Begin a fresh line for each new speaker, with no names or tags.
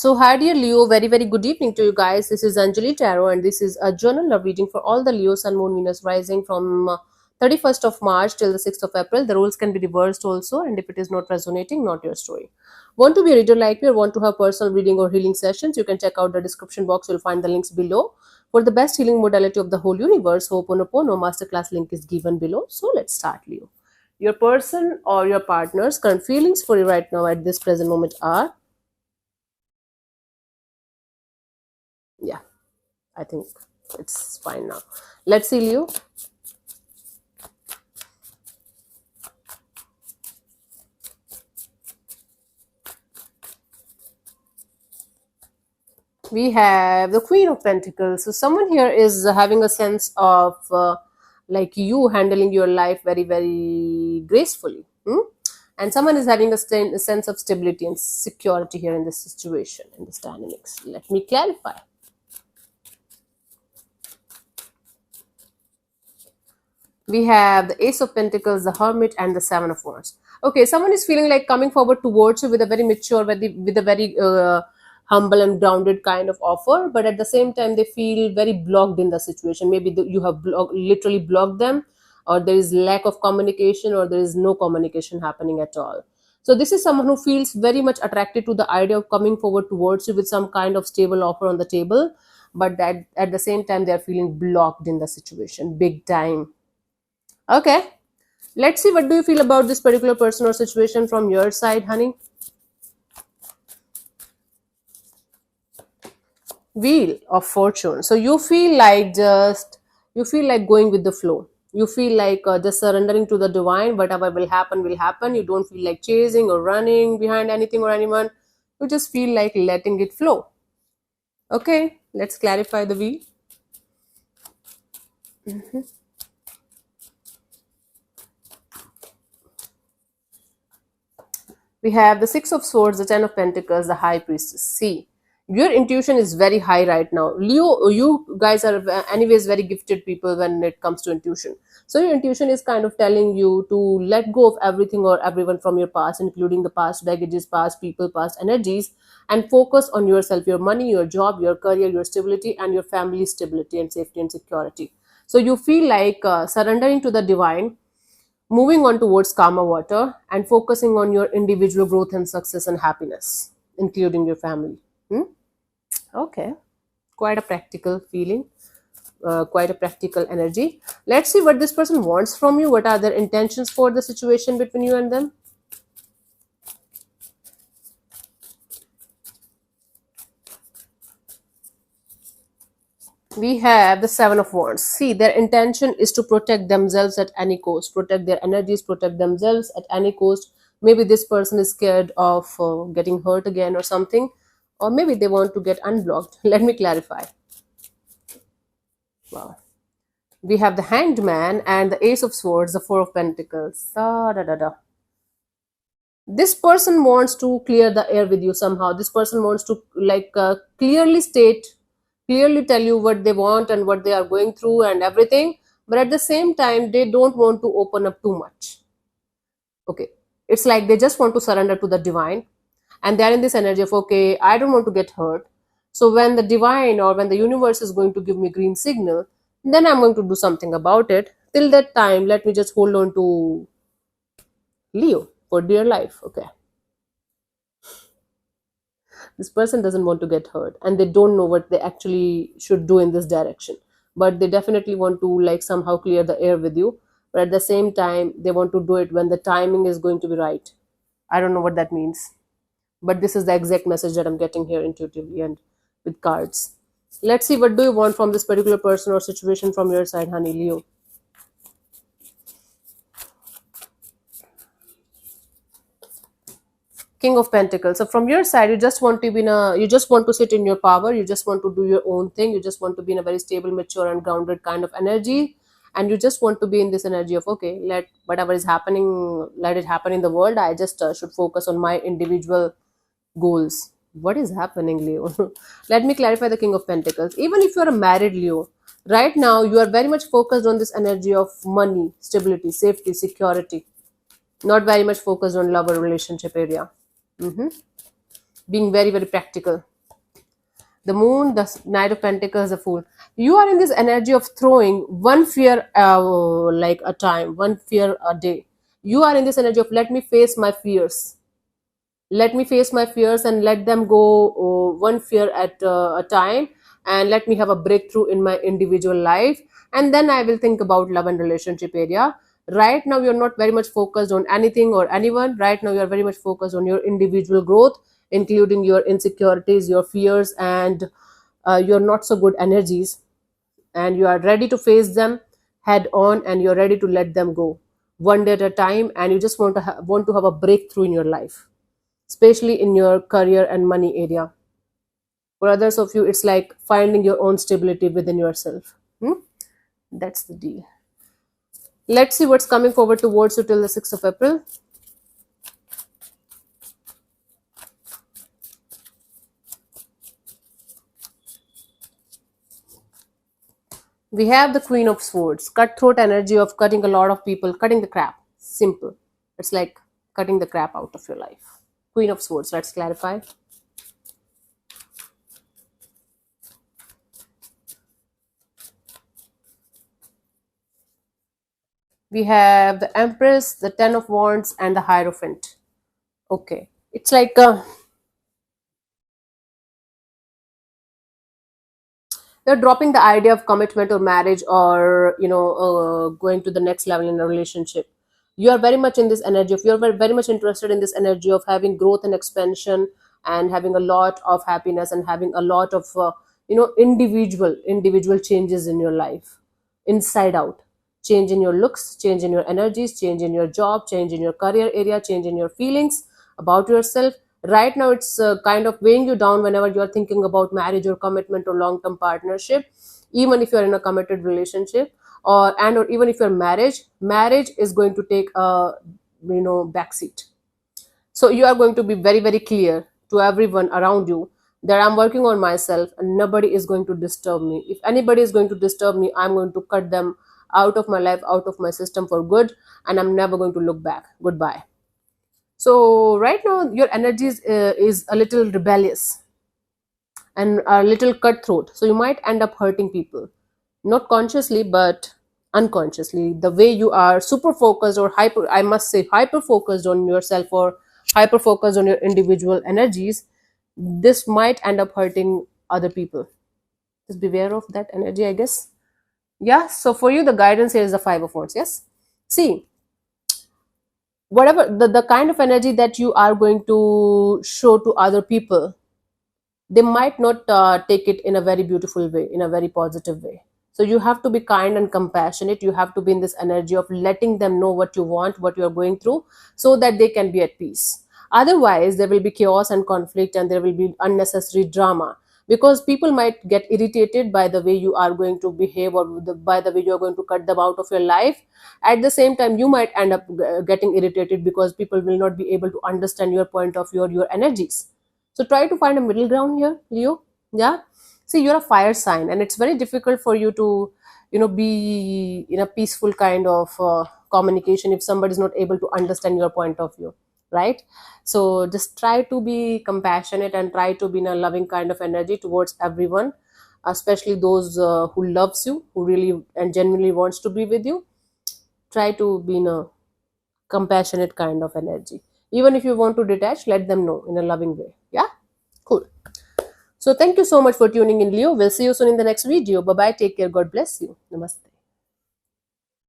So, hi dear Leo, very good evening to you guys. This is Anjali Tarot, and this is a journal love reading for all the Leo, Sun, Moon, Venus rising from 31st of March till the 6th of April. The rules can be reversed also, and if it is not resonating, not your story. Want to be a reader like me or want to have personal reading or healing sessions? You can check out the description box. You'll find the links below. For the best healing modality of the whole universe, Ho'oponopono masterclass link is given below. So, let's start, Leo. Your person or your partner's current feelings for you right now at this present moment are, yeah, I think it's fine now. Let's see, Leo. We have the Queen of Pentacles. So someone here is having a sense of like you handling your life very gracefully. And someone is having a sense of stability and security here in this situation, in this dynamics. Let me clarify. We have the Ace of Pentacles, the Hermit, and the Seven of Wands. Okay, someone is feeling like coming forward towards you with a very mature, with a very humble and grounded kind of offer, but at the same time, they feel very blocked in the situation. Maybe you have literally blocked them, or there is lack of communication, or there is no communication happening at all. So, this is someone who feels very much attracted to the idea of coming forward towards you with some kind of stable offer on the table, but that at the same time, they are feeling blocked in the situation, big time. Okay, let's see what do you feel about this particular person or situation from your side, honey. Wheel of Fortune. So you feel like going with the flow. You feel like just surrendering to the divine. Whatever will happen will happen. You don't feel like chasing or running behind anything or anyone. You just feel like letting it flow. Okay, let's clarify the wheel. We have the Six of Swords, the Ten of Pentacles, the High Priestess. See, your intuition is very high right now. Leo, you guys are anyways very gifted people when it comes to intuition. So your intuition is kind of telling you to let go of everything or everyone from your past, including the past baggages, past people, past energies, and focus on yourself, your money, your job, your career, your stability, and your family stability and safety and security. So you feel like surrendering to the divine, moving on towards calmer water, and focusing on your individual growth and success and happiness, including your family. Okay, quite a practical feeling, quite a practical energy. Let's see what this person wants from you. What are their intentions for the situation between you and them? We have the Seven of Wands. See, their intention is to protect themselves at any cost, protect their energies, protect themselves at any cost. Maybe this person is scared of getting hurt again or something, or maybe they want to get unblocked. Let me clarify. Wow. We have the Hanged Man and the Ace of Swords, the Four of Pentacles. Da. This person wants to clear the air with you somehow. This person wants to clearly state, clearly tell you what they want and what they are going through and everything, but at the same time they don't want to open up too much. Okay, it's like they just want to surrender to the divine, and they're in this energy of, okay, I don't want to get hurt, so when the divine or when the universe is going to give me green signal, then I'm going to do something about it. Till that time, let me just hold on to Leo for dear life. Okay, this person doesn't want to get hurt and they don't know what they actually should do in this direction, but they definitely want to like somehow clear the air with you, but at the same time they want to do it when the timing is going to be right. I don't know what that means, but this is the exact message that I'm getting here intuitively and with cards. Let's see what do you want from this particular person or situation from your side, honey. Leo. King of Pentacles. So from your side, you just want to be in a, you just want to sit in your power. You just want to do your own thing. You just want to be in a very stable, mature, and grounded kind of energy. And you just want to be in this energy of, okay, let whatever is happening, let it happen in the world. I just should focus on my individual goals. What is happening, Leo? Let me clarify the King of Pentacles. Even if you're a married Leo, right now you are very much focused on this energy of money, stability, safety, security. Not very much focused on love or relationship area. Mhm. being very, very practical. The moon, the knight of pentacles, the fool. You are in this energy of throwing one fear like a time, one fear a day. You are in this energy of let me face my fears, let me face my fears and let them go, one fear at a time, and let me have a breakthrough in my individual life, and then I will think about love and relationship area. Right now you're not very much focused on anything or anyone. Right now you're very much focused on your individual growth, including your insecurities, your fears, and your not so good energies, and you are ready to face them head on, and you're ready to let them go one day at a time, and you just want to have a breakthrough in your life, especially in your career and money area. For others of you, it's like finding your own stability within yourself. That's the deal. Let's see what's coming forward towards you till the 6th of April. We have the Queen of Swords, cutthroat energy of cutting a lot of people, cutting the crap. Simple. It's like cutting the crap out of your life. Queen of Swords, let's clarify. We have the Empress, the Ten of Wands, and the Hierophant. Okay. It's like you're dropping the idea of commitment or marriage, or going to the next level in a relationship. You are very much in this energy of, you're very much interested in this energy of having growth and expansion, and having a lot of happiness, and having a lot of individual changes in your life, inside out. Change in your looks, change in your energies, change in your job, change in your career area, change in your feelings about yourself. Right now it's kind of weighing you down whenever you're thinking about marriage or commitment or long term partnership. Even if you're in a committed relationship, or even if you're marriage is going to take a backseat. So you are going to be very, very clear to everyone around you that I'm working on myself, and nobody is going to disturb me. If anybody is going to disturb me, I'm going to cut them out of my life, out of my system for good, and I'm never going to look back. Goodbye. So right now your energy is a little rebellious and a little cutthroat. So you might end up hurting people, not consciously but unconsciously. The way you are super focused, or hyper, I must say, hyper focused on yourself, or hyper focused on your individual energies, this might end up hurting other people. Just beware of that energy, I guess. Yeah. So for you, the guidance here is the Five of Wands. Yes. See, whatever the kind of energy that you are going to show to other people, they might not take it in a very beautiful way, in a very positive way. So you have to be kind and compassionate. You have to be in this energy of letting them know what you want, what you're going through, so that they can be at peace. Otherwise there will be chaos and conflict, and there will be unnecessary drama, because people might get irritated by the way you are going to behave, or by the way you're going to cut them out of your life. At the same time, you might end up getting irritated, because people will not be able to understand your point of view or your energies. So try to find a middle ground here, Leo. Yeah. See, you're a fire sign, and it's very difficult for you to, be in a peaceful kind of communication if somebody is not able to understand your point of view, right? So just try to be compassionate, and try to be in a loving kind of energy towards everyone, especially those who loves you, who really and genuinely wants to be with you. Try to be in a compassionate kind of energy. Even if you want to detach, let them know in a loving way. Yeah. Cool. So thank you so much for tuning in, Leo. We'll see you soon in the next video. Bye bye. Take care. God bless you. Namaste.